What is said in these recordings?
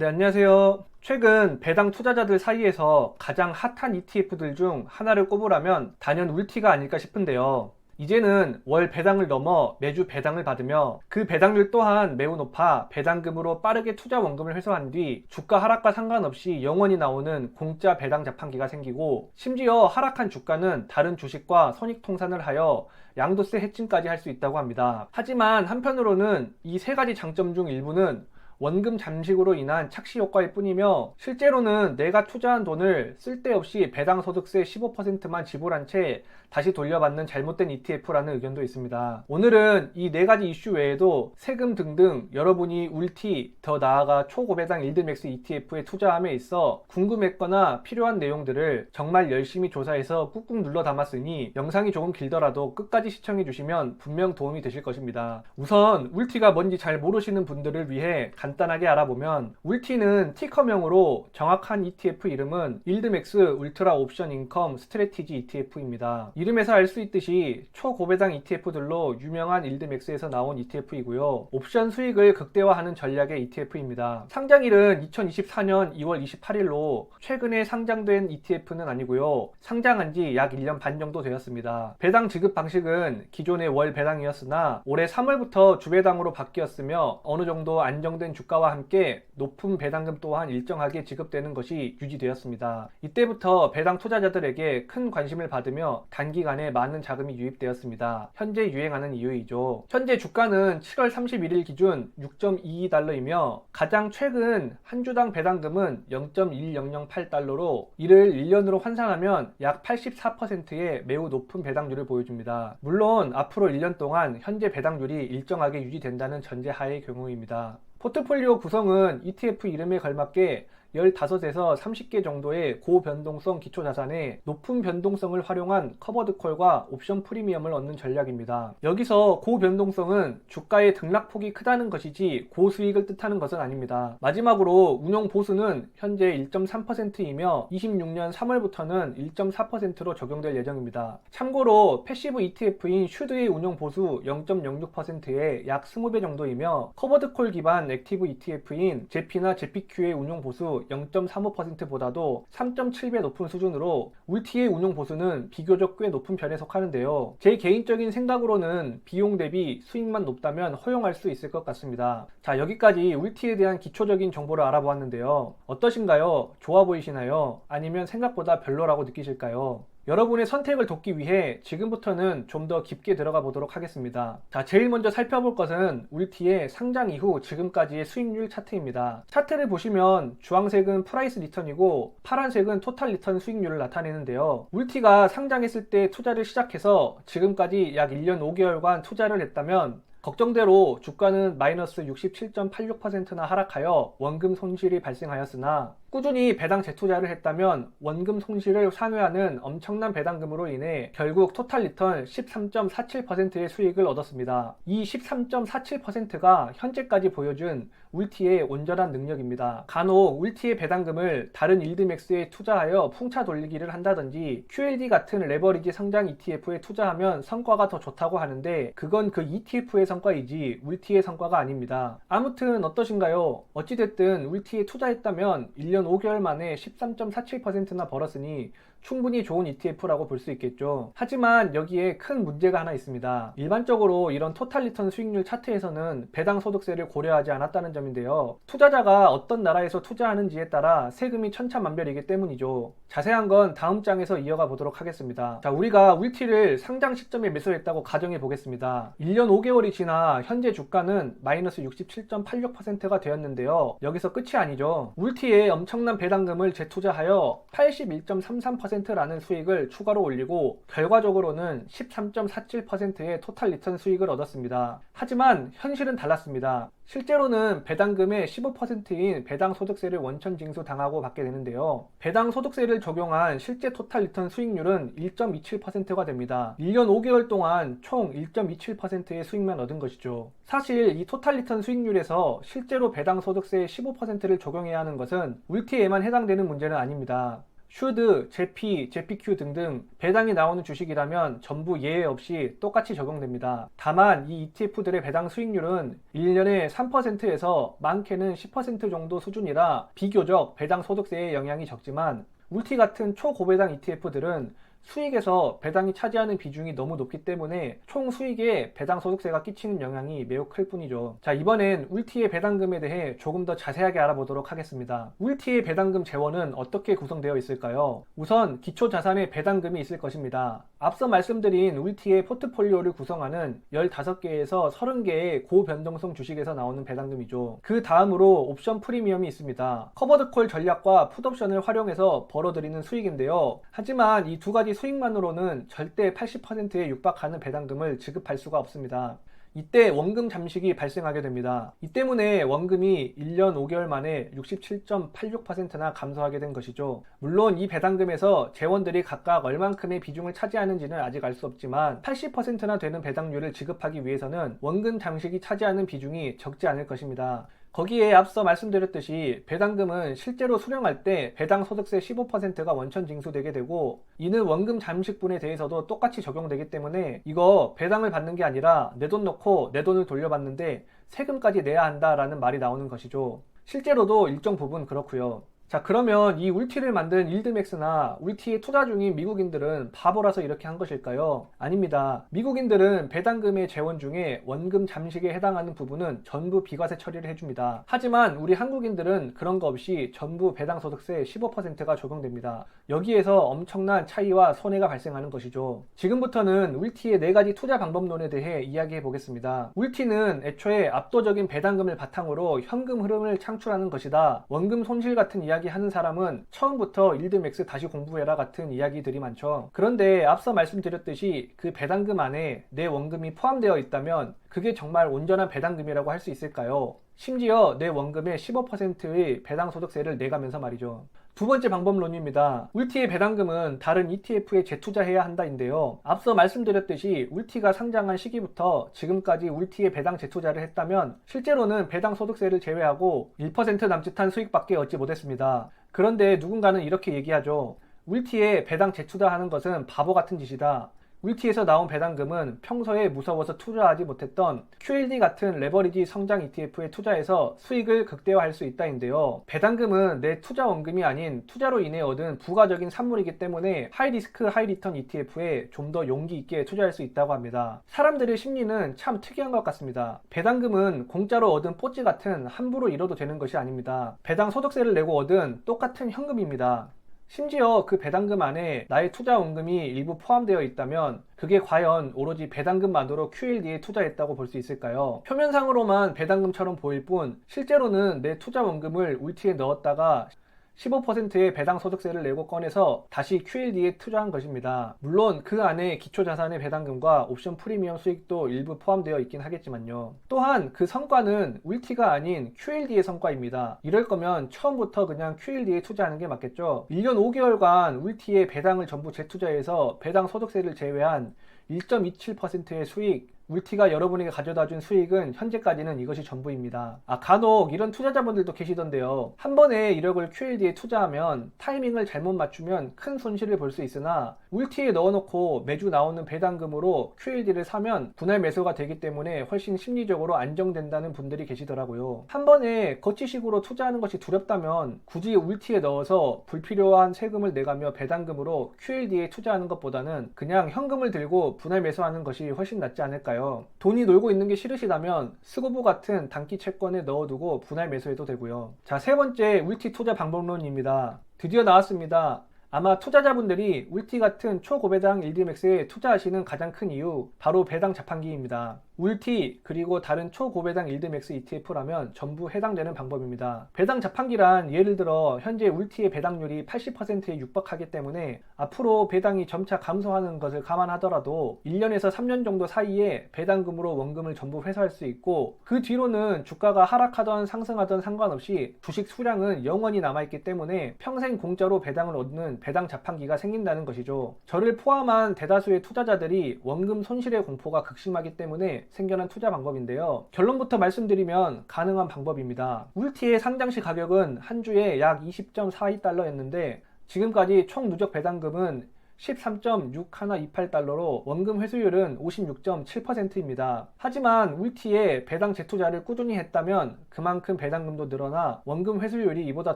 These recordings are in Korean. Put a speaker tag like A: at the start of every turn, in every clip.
A: 네, 안녕하세요. 최근 배당 투자자들 사이에서 가장 핫한 ETF들 중 하나를 꼽으라면 단연 울티가 아닐까 싶은데요. 이제는 월 배당을 넘어 매주 배당을 받으며 그 배당률 또한 매우 높아 배당금으로 빠르게 투자 원금을 회수한 뒤 주가 하락과 상관없이 영원히 나오는 공짜 배당 자판기가 생기고, 심지어 하락한 주가는 다른 주식과 선익통산을 하여 양도세 해칭까지 할 수 있다고 합니다. 하지만 한편으로는 이 세 가지 장점 중 일부는 원금 잠식으로 인한 착시 효과일 뿐이며, 실제로는 내가 투자한 돈을 쓸데없이 배당소득세 15%만 지불한 채 다시 돌려받는 잘못된 ETF라는 의견도 있습니다. 오늘은 이 네 가지 이슈 외에도 세금 등등 여러분이 울티, 더 나아가 초고배당 일드맥스 ETF에 투자함에 있어 궁금했거나 필요한 내용들을 정말 열심히 조사해서 꾹꾹 눌러 담았으니 영상이 조금 길더라도 끝까지 시청해 주시면 분명 도움이 되실 것입니다. 우선 울티가 뭔지 잘 모르시는 분들을 위해 간단하게 알아보면, 울티는 티커명으로 정확한 ETF 이름은 일드맥스 울트라 옵션 인컴 스트래티지 ETF입니다. 이름에서 알 수 있듯이 초고배당 ETF들로 유명한 일드맥스에서 나온 ETF이고요. 옵션 수익을 극대화하는 전략의 ETF입니다. 상장일은 2024년 2월 28일로 최근에 상장된 ETF는 아니고요. 상장한 지 약 1년 반 정도 되었습니다. 배당 지급 방식은 기존의 월 배당이었으나 올해 3월부터 주배당으로 바뀌었으며, 어느 정도 안정된 주가와 함께 높은 배당금 또한 일정하게 지급되는 것이 유지되었습니다. 이때부터 배당 투자자들에게 큰 관심을 받으며 단기간에 많은 자금이 유입되었습니다. 현재 유행하는 이유이죠. 현재 주가는 7월 31일 기준 6.22달러이며 가장 최근 한 주당 배당금은 0.1008달러로 이를 1년으로 환산하면 약 84%의 매우 높은 배당률을 보여줍니다. 물론 앞으로 1년 동안 현재 배당률이 일정하게 유지된다는 전제하의 경우입니다. 포트폴리오 구성은 ETF 이름에 걸맞게 15에서 30개 정도의 고변동성 기초자산에 높은 변동성을 활용한 커버드콜과 옵션 프리미엄을 얻는 전략입니다. 여기서 고변동성은 주가의 등락폭이 크다는 것이지 고수익을 뜻하는 것은 아닙니다. 마지막으로 운용 보수는 현재 1.3%이며 26년 3월부터는 1.4%로 적용될 예정입니다. 참고로 패시브 ETF인 슈드의 운용 보수 0.06%의 약 20배 정도이며, 커버드콜 기반 액티브 ETF인 제피나 제피Q의 운용 보수 0.35%보다도 3.7배 높은 수준으로 울티의 운용 보수는 비교적 꽤 높은 편에 속하는데요. 제 개인적인 생각으로는 비용 대비 수익만 높다면 허용할 수 있을 것 같습니다. 자, 여기까지 울티에 대한 기초적인 정보를 알아보았는데요. 어떠신가요? 좋아 보이시나요? 아니면 생각보다 별로라고 느끼실까요? 여러분의 선택을 돕기 위해 지금부터는 좀 더 깊게 들어가 보도록 하겠습니다. 자, 제일 먼저 살펴볼 것은 울티의 상장 이후 지금까지의 수익률 차트입니다. 차트를 보시면 주황색은 프라이스 리턴이고 파란색은 토탈 리턴 수익률을 나타내는데요. 울티가 상장했을 때 투자를 시작해서 지금까지 약 1년 5개월간 투자를 했다면 걱정대로 주가는 마이너스 67.86%나 하락하여 원금 손실이 발생하였으나, 꾸준히 배당 재투자를 했다면 원금 손실을 상회하는 엄청난 배당금으로 인해 결국 토탈 리턴 13.47%의 수익을 얻었습니다. 이 13.47%가 현재까지 보여준 울티의 온전한 능력입니다. 간혹 울티의 배당금을 다른 일드맥스에 투자하여 풍차 돌리기를 한다든지 QLD 같은 레버리지 상장 ETF에 투자하면 성과가 더 좋다고 하는데, 그건 그 ETF의 성과이지 울티의 성과가 아닙니다. 아무튼 어떠신가요? 어찌됐든 울티에 투자했다면 1년 5개월 만에 13.47%나 벌었으니 충분히 좋은 ETF라고 볼 수 있겠죠. 하지만 여기에 큰 문제가 하나 있습니다. 일반적으로 이런 토탈 리턴 수익률 차트에서는 배당 소득세를 고려하지 않았다는 점인데요. 투자자가 어떤 나라에서 투자하는지에 따라 세금이 천차만별이기 때문이죠. 자세한 건 다음 장에서 이어가 보도록 하겠습니다. 자, 우리가 울티를 상장 시점에 매수했다고 가정해 보겠습니다. 1년 5개월이 지나 현재 주가는 마이너스 67.86%가 되었는데요. 여기서 끝이 아니죠. 울티에 엄청난 배당금을 재투자하여 81.33%라는 수익을 추가로 올리고 결과적으로는 13.47%의 토탈 리턴 수익을 얻었습니다. 하지만 현실은 달랐습니다. 실제로는 배당금의 15%인 배당소득세를 원천 징수당하고 받게 되는데요. 배당소득세를 적용한 실제 토탈 리턴 수익률은 1.27%가 됩니다. 1년 5개월 동안 총 1.27%의 수익만 얻은 것이죠. 사실 이 토탈 리턴 수익률에서 실제로 배당소득세 15%를 적용해야 하는 것은 울티에만 해당되는 문제는 아닙니다. 슈드, 제피, 제피큐 등등 배당이 나오는 주식이라면 전부 예외 없이 똑같이 적용됩니다. 다만 이 ETF들의 배당 수익률은 1년에 3%에서 많게는 10% 정도 수준이라 비교적 배당 소득세의 영향이 적지만 울티 같은 초고배당 ETF들은 수익에서 배당이 차지하는 비중이 너무 높기 때문에 총 수익에 배당 소득세가 끼치는 영향이 매우 클 뿐이죠. 자, 이번엔 울티의 배당금에 대해 조금 더 자세하게 알아보도록 하겠습니다. 울티의 배당금 재원은 어떻게 구성되어 있을까요? 우선 기초자산의 배당금이 있을 것입니다. 앞서 말씀드린 울티의 포트폴리오를 구성하는 15개에서 30개의 고변동성 주식에서 나오는 배당금이죠. 그 다음으로 옵션 프리미엄이 있습니다. 커버드콜 전략과 풋옵션을 활용해서 벌어들이는 수익인데요. 하지만 이 두 가지 수익만으로는 절대 80%에 육박하는 배당금을 지급할 수가 없습니다. 이때 원금 잠식이 발생하게 됩니다. 이 때문에 원금이 1년 5개월 만에 67.86%나 감소하게 된 것이죠. 물론 이 배당금에서 재원들이 각각 얼만큼의 비중을 차지하는지는 아직 알 수 없지만 80%나 되는 배당률을 지급하기 위해서는 원금 잠식이 차지하는 비중이 적지 않을 것입니다. 거기에 앞서 말씀드렸듯이 배당금은 실제로 수령할 때 배당 소득세 15%가 원천 징수되게 되고 이는 원금 잠식분에 대해서도 똑같이 적용되기 때문에 이거 배당을 받는 게 아니라 내 돈 넣고 내 돈을 돌려받는데 세금까지 내야 한다라는 말이 나오는 것이죠. 실제로도 일정 부분 그렇고요. 자, 그러면 이 울티를 만든 일드맥스나 울티에 투자 중인 미국인들은 바보라서 이렇게 한 것일까요? 아닙니다. 미국인들은 배당금의 재원 중에 원금 잠식에 해당하는 부분은 전부 비과세 처리를 해줍니다. 하지만 우리 한국인들은 그런 거 없이 전부 배당소득세 15%가 적용됩니다. 여기에서 엄청난 차이와 손해가 발생하는 것이죠. 지금부터는 울티의 4가지 투자 방법론에 대해 이야기해 보겠습니다. 울티는 애초에 압도적인 배당금을 바탕으로 현금 흐름을 창출하는 것이다. 원금 손실 같은 이야기 하는 사람은 처음부터 일드맥스 다시 공부해라 같은 이야기들이 많죠. 그런데 앞서 말씀드렸듯이 그 배당금 안에 내 원금이 포함되어 있다면 그게 정말 온전한 배당금이라고 할 수 있을까요? 심지어 내 원금의 15%의 배당 소득세를 내가면서 말이죠. 두 번째 방법론입니다. 울티의 배당금은 다른 ETF에 재투자해야 한다인데요. 앞서 말씀드렸듯이 울티가 상장한 시기부터 지금까지 울티에 배당 재투자를 했다면 실제로는 배당 소득세를 제외하고 1% 남짓한 수익밖에 얻지 못했습니다. 그런데 누군가는 이렇게 얘기하죠. 울티에 배당 재투자하는 것은 바보 같은 짓이다. 울티에서 나온 배당금은 평소에 무서워서 투자하지 못했던 QLD 같은 레버리지 성장 ETF에 투자해서 수익을 극대화할 수 있다인데요. 배당금은 내 투자 원금이 아닌 투자로 인해 얻은 부가적인 산물이기 때문에 하이리스크 하이리턴 ETF에 좀 더 용기 있게 투자할 수 있다고 합니다. 사람들의 심리는 참 특이한 것 같습니다. 배당금은 공짜로 얻은 뽀찌 같은 함부로 잃어도 되는 것이 아닙니다. 배당 소득세를 내고 얻은 똑같은 현금입니다. 심지어 그 배당금 안에 나의 투자 원금이 일부 포함되어 있다면 그게 과연 오로지 배당금만으로 QLD에 투자했다고 볼 수 있을까요? 표면상으로만 배당금처럼 보일 뿐 실제로는 내 투자 원금을 울티에 넣었다가 15%의 배당 소득세를 내고 꺼내서 다시 QLD에 투자한 것입니다. 물론 그 안에 기초자산의 배당금과 옵션 프리미엄 수익도 일부 포함되어 있긴 하겠지만요. 또한 그 성과는 울티가 아닌 QLD의 성과입니다. 이럴 거면 처음부터 그냥 QLD에 투자하는 게 맞겠죠. 1년 5개월간 울티에 배당을 전부 재투자해서 배당 소득세를 제외한 1.27%의 수익, 울티가 여러분에게 가져다준 수익은 현재까지는 이것이 전부입니다. 간혹 이런 투자자분들도 계시던데요. 한 번에 1억을 QLD에 투자하면 타이밍을 잘못 맞추면 큰 손실을 볼 수 있으나 울티에 넣어놓고 매주 나오는 배당금으로 QLD를 사면 분할 매수가 되기 때문에 훨씬 심리적으로 안정된다는 분들이 계시더라고요. 한 번에 거치식으로 투자하는 것이 두렵다면 굳이 울티에 넣어서 불필요한 세금을 내가며 배당금으로 QLD에 투자하는 것보다는 그냥 현금을 들고 분할 매수하는 것이 훨씬 낫지 않을까요? 돈이 놀고 있는 게 싫으시다면 스고보 같은 단기 채권에 넣어두고 분할 매수해도 되고요. 자, 세 번째 울티 투자 방법론입니다. 드디어 나왔습니다. 아마 투자자분들이 울티 같은 초고배당 일드맥스에 투자하시는 가장 큰 이유 바로 배당 자판기입니다. 울티 그리고 다른 초고배당 일드맥스 ETF라면 전부 해당되는 방법입니다. 배당 자판기란 예를 들어 현재 울티의 배당률이 80%에 육박하기 때문에 앞으로 배당이 점차 감소하는 것을 감안하더라도 1년에서 3년 정도 사이에 배당금으로 원금을 전부 회수할 수 있고 그 뒤로는 주가가 하락하던 상승하던 상관없이 주식 수량은 영원히 남아있기 때문에 평생 공짜로 배당을 얻는 배당 자판기가 생긴다는 것이죠. 저를 포함한 대다수의 투자자들이 원금 손실의 공포가 극심하기 때문에 생겨난 투자 방법인데요. 결론부터 말씀드리면 가능한 방법입니다. 울티의 상장시 가격은 한 주에 약 20.42달러였는데 지금까지 총 누적 배당금은 13.6128달러로 원금 회수율은 56.7%입니다. 하지만 울티에 배당 재투자를 꾸준히 했다면 그만큼 배당금도 늘어나 원금 회수율이 이보다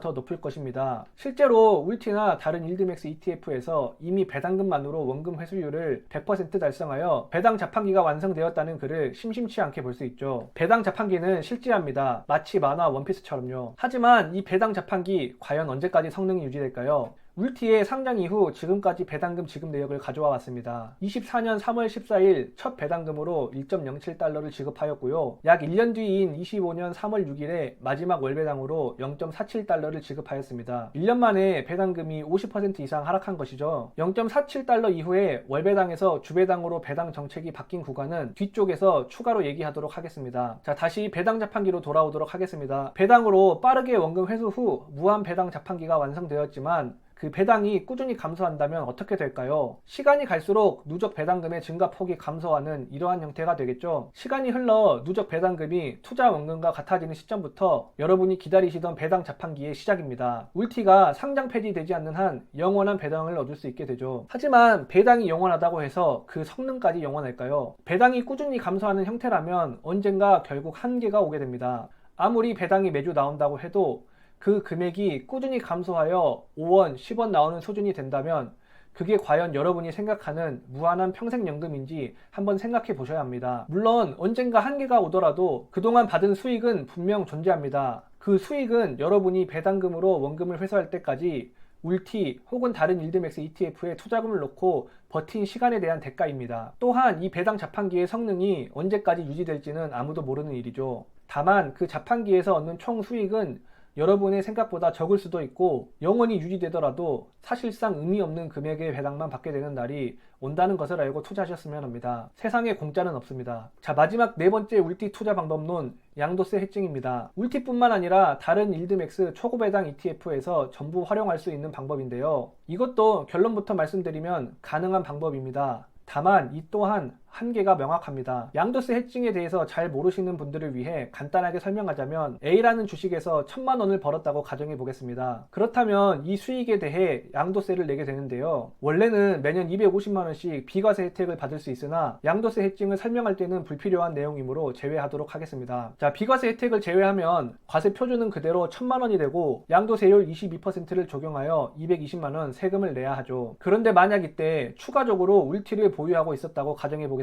A: 더 높을 것입니다. 실제로 울티나 다른 일드맥스 ETF에서 이미 배당금만으로 원금 회수율을 100% 달성하여 배당 자판기가 완성되었다는 글을 심심치 않게 볼 수 있죠. 배당 자판기는 실질합니다. 마치 만화 원피스처럼요. 하지만 이 배당 자판기 과연 언제까지 성능이 유지될까요? 울티의 상장 이후 지금까지 배당금 지급 내역을 가져와 왔습니다. 24년 3월 14일 첫 배당금으로 1.07달러를 지급하였고요. 약 1년 뒤인 25년 3월 6일에 마지막 월배당으로 0.47달러를 지급하였습니다. 1년 만에 배당금이 50% 이상 하락한 것이죠. 0.47달러 이후에 월배당에서 주배당으로 배당 정책이 바뀐 구간은 뒤쪽에서 추가로 얘기하도록 하겠습니다. 자, 다시 배당 자판기로 돌아오도록 하겠습니다. 배당으로 빠르게 원금 회수 후 무한 배당 자판기가 완성되었지만 그 배당이 꾸준히 감소한다면 어떻게 될까요? 시간이 갈수록 누적 배당금의 증가폭이 감소하는 이러한 형태가 되겠죠. 시간이 흘러 누적 배당금이 투자 원금과 같아지는 시점부터 여러분이 기다리시던 배당 자판기의 시작입니다. 울티가 상장 폐지되지 않는 한 영원한 배당을 얻을 수 있게 되죠. 하지만 배당이 영원하다고 해서 그 성능까지 영원할까요? 배당이 꾸준히 감소하는 형태라면 언젠가 결국 한계가 오게 됩니다. 아무리 배당이 매주 나온다고 해도 그 금액이 꾸준히 감소하여 5원, 10원 나오는 수준이 된다면 그게 과연 여러분이 생각하는 무한한 평생연금인지 한번 생각해 보셔야 합니다. 물론 언젠가 한계가 오더라도 그동안 받은 수익은 분명 존재합니다. 그 수익은 여러분이 배당금으로 원금을 회수할 때까지 울티 혹은 다른 일드맥스 ETF에 투자금을 넣고 버틴 시간에 대한 대가입니다. 또한 이 배당 자판기의 성능이 언제까지 유지될지는 아무도 모르는 일이죠. 다만 그 자판기에서 얻는 총 수익은 여러분의 생각보다 적을 수도 있고 영원히 유지되더라도 사실상 의미 없는 금액의 배당만 받게 되는 날이 온다는 것을 알고 투자하셨으면 합니다. 세상에 공짜는 없습니다. 자, 마지막 네 번째 울티 투자 방법론, 양도세 해증입니다. 울티뿐만 아니라 다른 일드맥스 초고배당 ETF에서 전부 활용할 수 있는 방법인데요. 이것도 결론부터 말씀드리면 가능한 방법입니다. 다만 이 또한 한계가 명확합니다. 양도세 해증에 대해서 잘 모르시는 분들을 위해 간단하게 설명하자면 A라는 주식에서 1000만 원을 벌었다고 가정해 보겠습니다. 그렇다면 이 수익에 대해 양도세를 내게 되는데요. 원래는 매년 250만 원씩 비과세 혜택을 받을 수 있으나 양도세 해증을 설명할 때는 불필요한 내용이므로 제외하도록 하겠습니다. 자, 비과세 혜택을 제외하면 과세 표준은 그대로 1000만 원이 되고 양도세율 22%를 적용하여 220만 원 세금을 내야 하죠. 그런데 만약 이때 추가적으로 울티를 보유하고 있었다고 가정해 보겠습니다.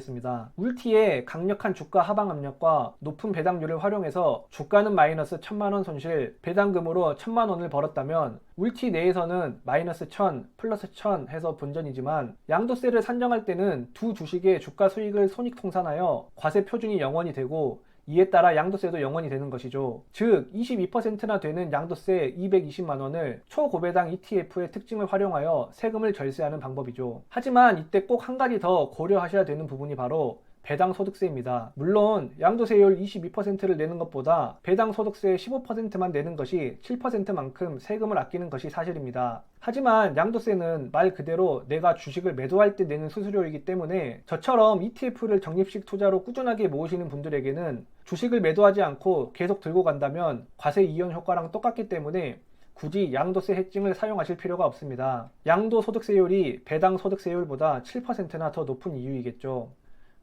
A: 울티의 강력한 주가 하방 압력과 높은 배당률을 활용해서 주가는 마이너스 1000만 원 손실, 배당금으로 1000만 원을 벌었다면 울티 내에서는 마이너스 1000, 플러스 1000 해서 본전이지만 양도세를 산정할 때는 두 주식의 주가 수익을 손익통산하여 과세 표준이 0원이 되고 이에 따라 양도세도 0원이 되는 것이죠. 즉 22%나 되는 양도세 220만 원을 초고배당 ETF의 특징을 활용하여 세금을 절세하는 방법이죠. 하지만 이때 꼭 한 가지 더 고려하셔야 되는 부분이 바로 배당 소득세입니다. 물론 양도세율 22%를 내는 것보다 배당 소득세 15%만 내는 것이 7%만큼 세금을 아끼는 것이 사실입니다. 하지만 양도세는 말 그대로 내가 주식을 매도할 때 내는 수수료이기 때문에 저처럼 ETF를 적립식 투자로 꾸준하게 모으시는 분들에게는 주식을 매도하지 않고 계속 들고 간다면 과세 이연 효과랑 똑같기 때문에 굳이 양도세 해증을 사용하실 필요가 없습니다. 양도소득세율이 배당 소득세율보다 7%나 더 높은 이유이겠죠.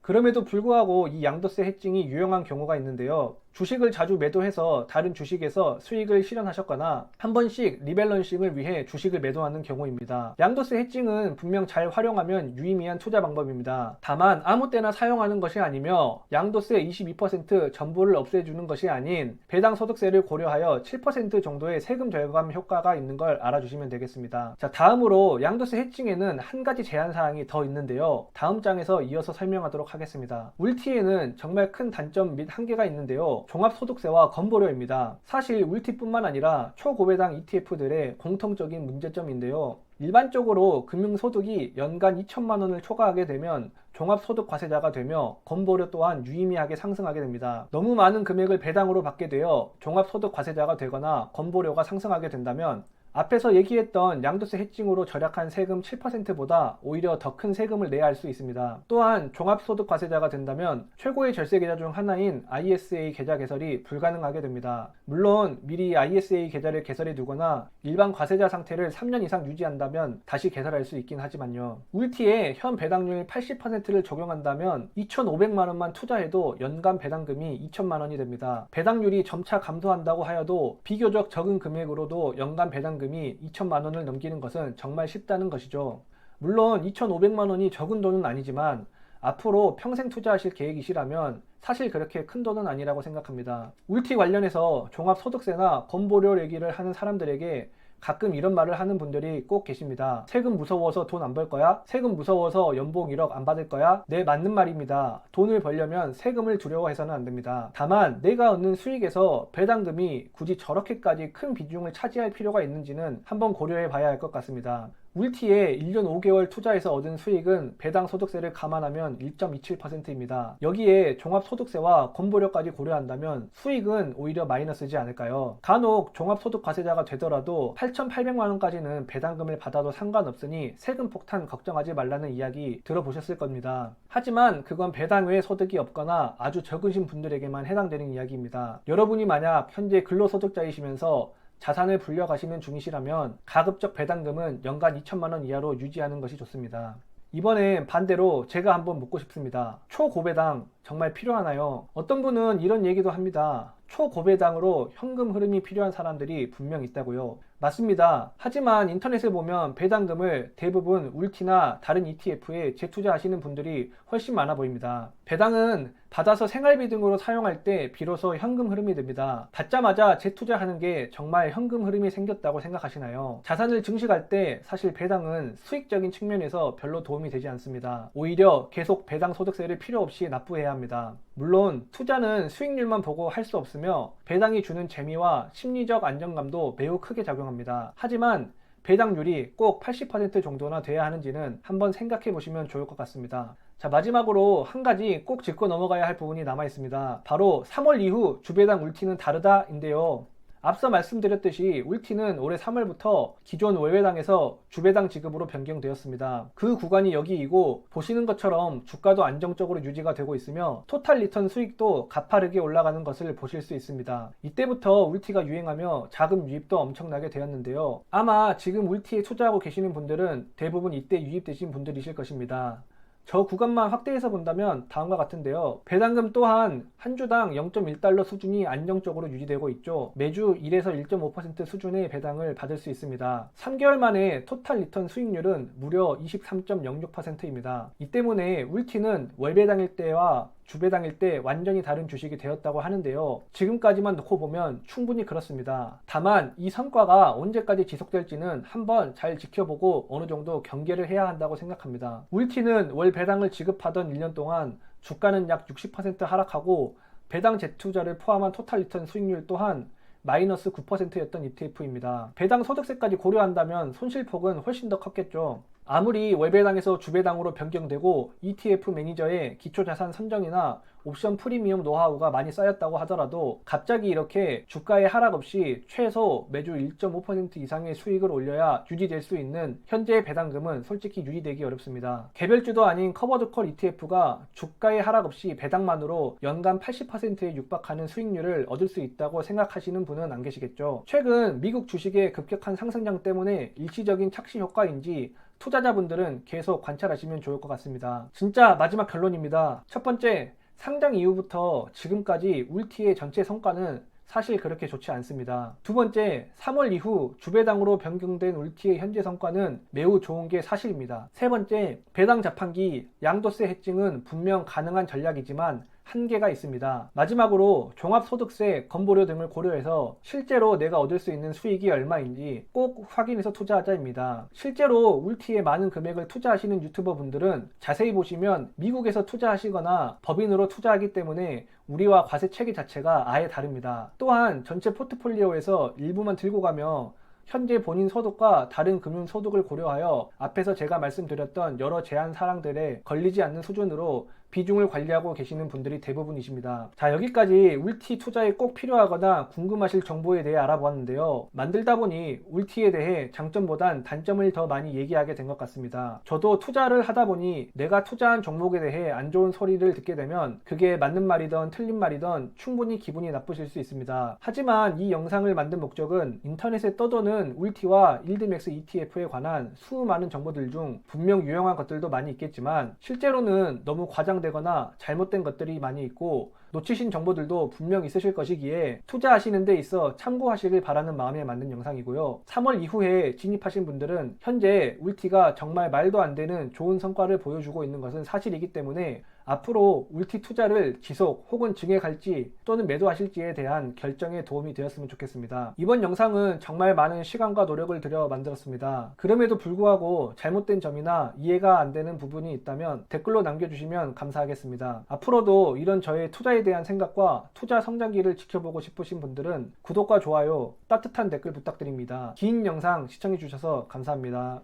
A: 그럼에도 불구하고 이 양도세 해증이 유용한 경우가 있는데요. 주식을 자주 매도해서 다른 주식에서 수익을 실현하셨거나 한 번씩 리밸런싱을 위해 주식을 매도하는 경우입니다. 양도세 해증은 분명 잘 활용하면 유의미한 투자 방법입니다. 다만 아무 때나 사용하는 것이 아니며 양도세 22% 전부를 없애주는 것이 아닌 배당 소득세를 고려하여 7% 정도의 세금 절감 효과가 있는 걸 알아주시면 되겠습니다. 자, 다음으로 양도세 해증에는 한 가지 제한 사항이 더 있는데요. 다음 장에서 이어서 설명하도록 하겠습니다. 울티에는 정말 큰 단점 및 한계가 있는데요. 종합소득세와 건보료입니다. 사실 울티뿐만 아니라 초고배당 ETF들의 공통적인 문제점인데요. 일반적으로 금융소득이 연간 2천만 원을 초과하게 되면 종합소득과세자가 되며 건보료 또한 유의미하게 상승하게 됩니다. 너무 많은 금액을 배당으로 받게 되어 종합소득과세자가 되거나 건보료가 상승하게 된다면 앞에서 얘기했던 양도세 해칭으로 절약한 세금 7%보다 오히려 더 큰 세금을 내야 할 수 있습니다. 또한 종합소득과세자가 된다면 최고의 절세 계좌 중 하나인 ISA 계좌 개설이 불가능하게 됩니다. 물론 미리 ISA 계좌를 개설해 두거나 일반 과세자 상태를 3년 이상 유지한다면 다시 개설할 수 있긴 하지만요. 울티에 현 배당률 80%를 적용한다면 2,500만 원만 투자해도 연간 배당금이 2천만 원이 됩니다. 배당률이 점차 감소한다고 하여도 비교적 적은 금액으로도 연간 배당금이 2천만 원을 넘기는 것은 정말 쉽다는 것이죠. 물론 2,500만 원이 적은 돈은 아니지만 앞으로 평생 투자하실 계획이시라면 사실 그렇게 큰 돈은 아니라고 생각합니다. 울티 관련해서 종합소득세나 건보료 얘기를 하는 사람들에게 가끔 이런 말을 하는 분들이 꼭 계십니다. 세금 무서워서 돈 안 벌 거야? 세금 무서워서 연봉 1억 안 받을 거야? 네, 맞는 말입니다. 돈을 벌려면 세금을 두려워해서는 안 됩니다. 다만 내가 얻는 수익에서 배당금이 굳이 저렇게까지 큰 비중을 차지할 필요가 있는지는 한번 고려해 봐야 할 것 같습니다. 울티에 1년 5개월 투자해서 얻은 수익은 배당 소득세를 감안하면 1.27%입니다. 여기에 종합소득세와 건보료까지 고려한다면 수익은 오히려 마이너스지 않을까요? 간혹 종합소득과세자가 되더라도 8,800만 원까지는 배당금을 받아도 상관없으니 세금 폭탄 걱정하지 말라는 이야기 들어보셨을 겁니다. 하지만 그건 배당 외에 소득이 없거나 아주 적으신 분들에게만 해당되는 이야기입니다. 여러분이 만약 현재 근로소득자이시면서 자산을 불려가시는 중이시라면 가급적 배당금은 연간 2천만 원 이하로 유지하는 것이 좋습니다. 이번엔 반대로 제가 한번 묻고 싶습니다. 초고배당 정말 필요하나요? 어떤 분은 이런 얘기도 합니다. 초고배당으로 현금 흐름이 필요한 사람들이 분명 있다고요. 맞습니다. 하지만 인터넷에 보면 배당금을 대부분 울티나 다른 ETF에 재투자하시는 분들이 훨씬 많아 보입니다. 배당은 받아서 생활비 등으로 사용할 때 비로소 현금 흐름이 됩니다. 받자마자 재투자하는 게 정말 현금 흐름이 생겼다고 생각하시나요? 자산을 증식할 때 사실 배당은 수익적인 측면에서 별로 도움이 되지 않습니다. 오히려 계속 배당 소득세를 필요 없이 납부해야 합니다. 물론 투자는 수익률만 보고 할 수 없으며 배당이 주는 재미와 심리적 안정감도 매우 크게 작용합니다. 하지만 배당률이 꼭 80% 정도나 돼야 하는지는 한번 생각해 보시면 좋을 것 같습니다. 자, 마지막으로 한 가지 꼭 짚고 넘어가야 할 부분이 남아 있습니다. 바로 3월 이후 주배당 울티는 다르다인데요. 앞서 말씀드렸듯이 울티는 올해 3월부터 기존 월배당에서 주배당 지급으로 변경되었습니다. 그 구간이 여기이고 보시는 것처럼 주가도 안정적으로 유지가 되고 있으며 토탈 리턴 수익도 가파르게 올라가는 것을 보실 수 있습니다. 이때부터 울티가 유행하며 자금 유입도 엄청나게 되었는데요. 아마 지금 울티에 투자하고 계시는 분들은 대부분 이때 유입되신 분들이실 것입니다. 저 구간만 확대해서 본다면 다음과 같은데요. 배당금 또한 한 주당 0.1달러 수준이 안정적으로 유지되고 있죠. 매주 1에서 1.5% 수준의 배당을 받을 수 있습니다. 3개월 만에 토탈 리턴 수익률은 무려 23.06%입니다. 이 때문에 울티는 월배당일 때와 주배당일 때 완전히 다른 주식이 되었다고 하는데요. 지금까지만 놓고 보면 충분히 그렇습니다. 다만 이 성과가 언제까지 지속될지는 한번 잘 지켜보고 어느 정도 경계를 해야 한다고 생각합니다. 울티는 월 배당을 지급하던 1년 동안 주가는 약 60% 하락하고 배당 재투자를 포함한 토탈 리턴 수익률 또한 마이너스 9%였던 ETF입니다. 배당 소득세까지 고려한다면 손실폭은 훨씬 더 컸겠죠. 아무리 월배당에서 주배당으로 변경되고 ETF 매니저의 기초자산 선정이나 옵션 프리미엄 노하우가 많이 쌓였다고 하더라도 갑자기 이렇게 주가의 하락 없이 최소 매주 1.5% 이상의 수익을 올려야 유지될 수 있는 현재의 배당금은 솔직히 유지되기 어렵습니다. 개별주도 아닌 커버드콜 ETF가 주가의 하락 없이 배당만으로 연간 80%에 육박하는 수익률을 얻을 수 있다고 생각하시는 분은 안 계시겠죠. 최근 미국 주식의 급격한 상승장 때문에 일시적인 착시 효과인지 투자자분들은 계속 관찰하시면 좋을 것 같습니다. 진짜 마지막 결론입니다. 첫 번째, 상장 이후부터 지금까지 울티의 전체 성과는 사실 그렇게 좋지 않습니다. 두 번째, 3월 이후 주배당으로 변경된 울티의 현재 성과는 매우 좋은 게 사실입니다. 세 번째, 배당 자판기, 양도세 해칭은 분명 가능한 전략이지만 한계가 있습니다. 마지막으로 종합소득세, 건보료 등을 고려해서 실제로 내가 얻을 수 있는 수익이 얼마인지 꼭 확인해서 투자하자입니다. 실제로 울티에 많은 금액을 투자하시는 유튜버 분들은 자세히 보시면 미국에서 투자하시거나 법인으로 투자하기 때문에 우리와 과세 체계 자체가 아예 다릅니다. 또한 전체 포트폴리오에서 일부만 들고 가며 현재 본인 소득과 다른 금융 소득을 고려하여 앞에서 제가 말씀드렸던 여러 제한 사항들에 걸리지 않는 수준으로 비중을 관리하고 계시는 분들이 대부분이십니다. 자, 여기까지 울티 투자에 꼭 필요하거나 궁금하실 정보에 대해 알아보았는데요. 만들다 보니 울티에 대해 장점보단 단점을 더 많이 얘기하게 된 것 같습니다. 저도 투자를 하다 보니 내가 투자한 종목에 대해 안 좋은 소리를 듣게 되면 그게 맞는 말이든 틀린 말이든 충분히 기분이 나쁘실 수 있습니다. 하지만 이 영상을 만든 목적은 인터넷에 떠도는 울티와 일드맥스 ETF에 관한 수많은 정보들 중 분명 유용한 것들도 많이 있겠지만 실제로는 너무 과장되거나 잘못된 것들이 많이 있고 놓치신 정보들도 분명 있으실 것이기에 투자하시는 데 있어 참고하시길 바라는 마음에 만든 영상이고요. 3월 이후에 진입하신 분들은 현재 울티가 정말 말도 안 되는 좋은 성과를 보여주고 있는 것은 사실이기 때문에 앞으로 울티 투자를 지속 혹은 증액할지 또는 매도하실지에 대한 결정에 도움이 되었으면 좋겠습니다. 이번 영상은 정말 많은 시간과 노력을 들여 만들었습니다. 그럼에도 불구하고 잘못된 점이나 이해가 안 되는 부분이 있다면 댓글로 남겨주시면 감사하겠습니다. 앞으로도 이런 저의 투자에 대한 생각과 투자 성장기를 지켜보고 싶으신 분들은 구독과 좋아요, 따뜻한 댓글 부탁드립니다. 긴 영상 시청해주셔서 감사합니다.